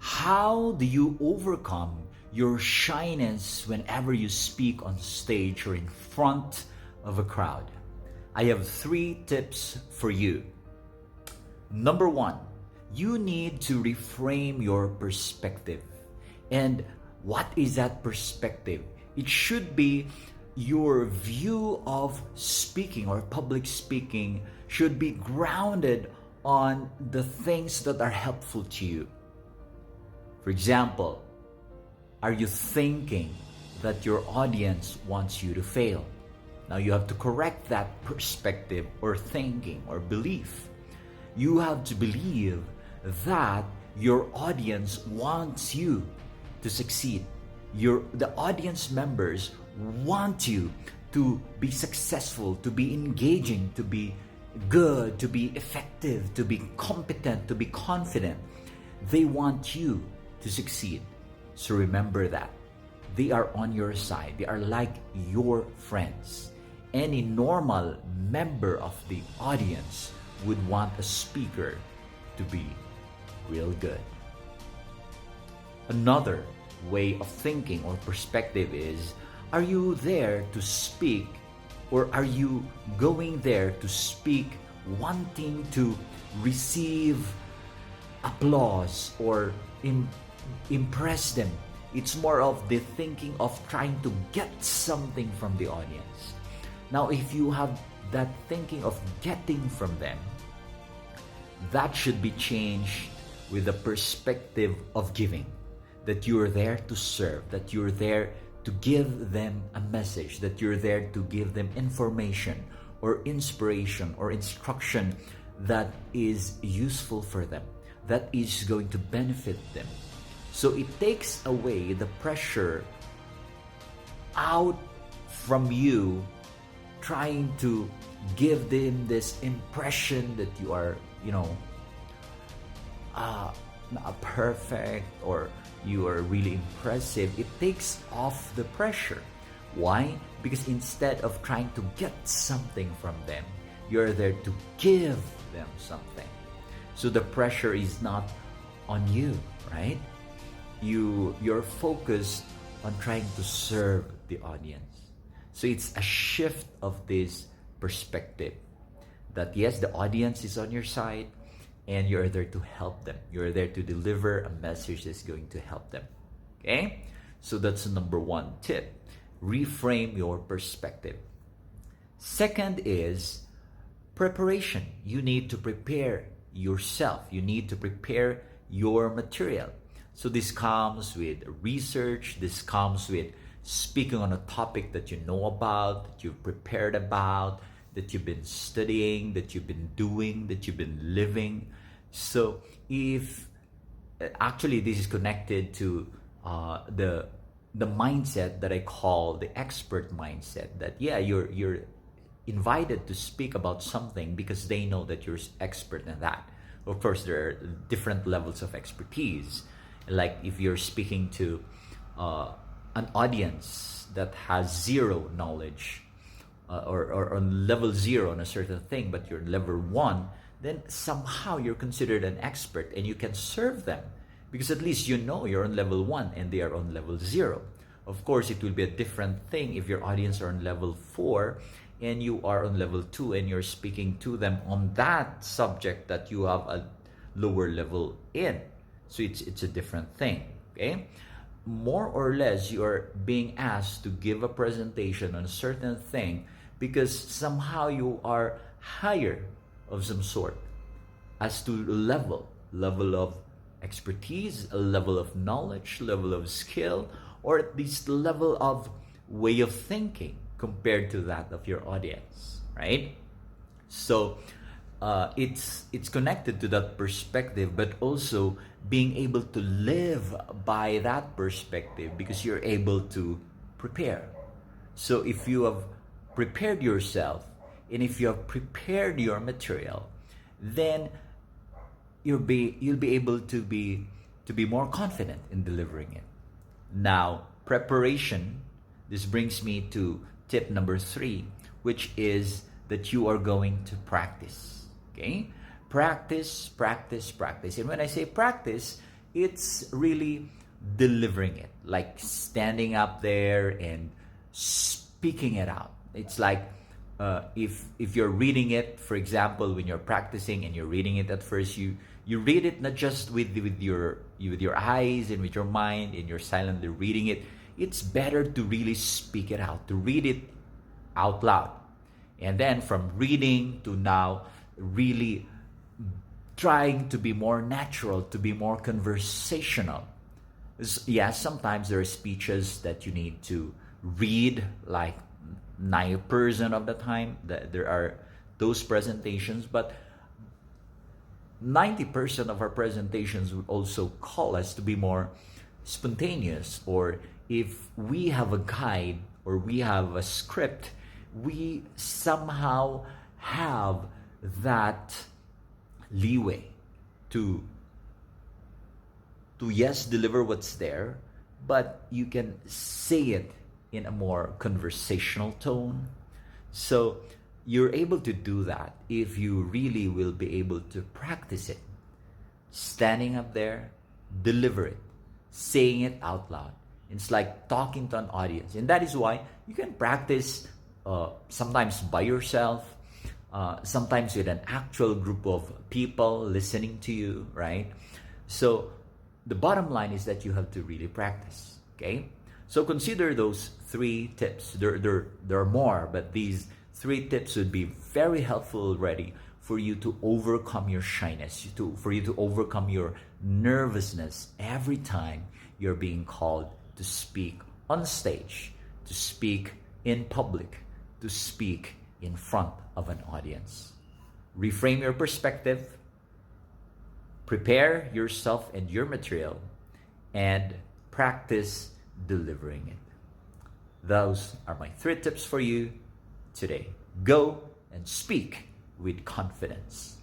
How do you overcome your shyness whenever you speak on stage or in front of a crowd? I have 3 tips for you. Number 1, you need to reframe your perspective. And what is that perspective? It should be your view of speaking or public speaking should be grounded on the things that are helpful to you. For example, are you thinking that your audience wants you to fail? Now you have to correct that perspective or thinking or belief. You have to believe that your audience wants you to succeed. The audience members want you to be successful, to be engaging, to be good, to be effective, to be competent, to be confident. They want you to succeed. So remember that. They are on your side. They are like your friends. Any normal member of the audience would want a speaker to be real good. Another way of thinking or perspective is, are you there to speak, or are you going there to speak wanting to receive applause or impress them? It's more of the thinking of trying to get something from the audience. Now, if you have that thinking of getting from them, that should be changed with the perspective of giving. That you're there to serve, that you're there to give them a message, that you're there to give them information or inspiration or instruction that is useful for them, that is going to benefit them. So it takes away the pressure out from you trying to give them this impression that you are, not perfect or you are really impressive. It takes off the pressure. Why? Because instead of trying to get something from them, you're there to give them something. So the pressure is not on you, right? You're focused on trying to serve the audience. So it's a shift of this perspective that yes, the audience is on your side and you're there to help them. You're there to deliver a message that's going to help them. Okay? So that's the number 1 tip. Reframe your perspective. Second is preparation. You need to prepare yourself. You need to prepare your material. So this comes with research. This comes with speaking on a topic that you know about, that you've prepared about, that you've been studying, that you've been doing, that you've been living. So if actually this is connected to the mindset that I call the expert mindset, that you're invited to speak about something because they know that you're expert in that. Of course, there are different levels of expertise. Like if you're speaking to an audience that has zero knowledge or on level 0 on a certain thing, but you're level 1, then somehow you're considered an expert and you can serve them because at least you know you're on level 1 and they are on level 0. Of course, it will be a different thing if your audience are on level 4 and you are on level 2 and you're speaking to them on that subject that you have a lower level in. So it's a different thing, okay? More or less, you are being asked to give a presentation on a certain thing because somehow you are higher of some sort as to level of expertise, a level of knowledge, level of skill, or at least level of way of thinking compared to that of your audience, right? So it's connected to that perspective, but also being able to live by that perspective because you're able to prepare. So if you have prepared yourself and if you have prepared your material, then you'll be able to be more confident in delivering it. Now, preparation, this brings me to tip number 3, which is that you are going to practice. Okay? Practice. And when I say practice, It's really delivering it, like standing up there and speaking it out. It's like if you're reading it, for example, when you're practicing and you're reading it at first, you read it not just with your eyes and with your mind, and you're silently reading it. It's better to really speak it out, to read it out loud, and then from reading to now really trying to be more natural, to be more conversational. Yes, sometimes there are speeches that you need to read like 9% of the time. There are those presentations, but 90% of our presentations would also call us to be more spontaneous. Or if we have a guide or we have a script, we somehow have that leeway to yes, deliver what's there, but you can say it in a more conversational tone. So you're able to do that if you really will be able to practice it. Standing up there, deliver it, saying it out loud. It's like talking to an audience. And that is why you can practice sometimes by yourself, sometimes with an actual group of people listening to you, right? So the bottom line is that you have to really practice, okay? So consider those 3 tips. There are more, but these 3 tips would be very helpful already for you to overcome your shyness, for you to overcome your nervousness every time you're being called to speak on stage, to speak in public, to speak in front of an audience. Reframe your perspective, prepare yourself and your material, and practice delivering it. Those are my 3 tips for you today. Go and speak with confidence.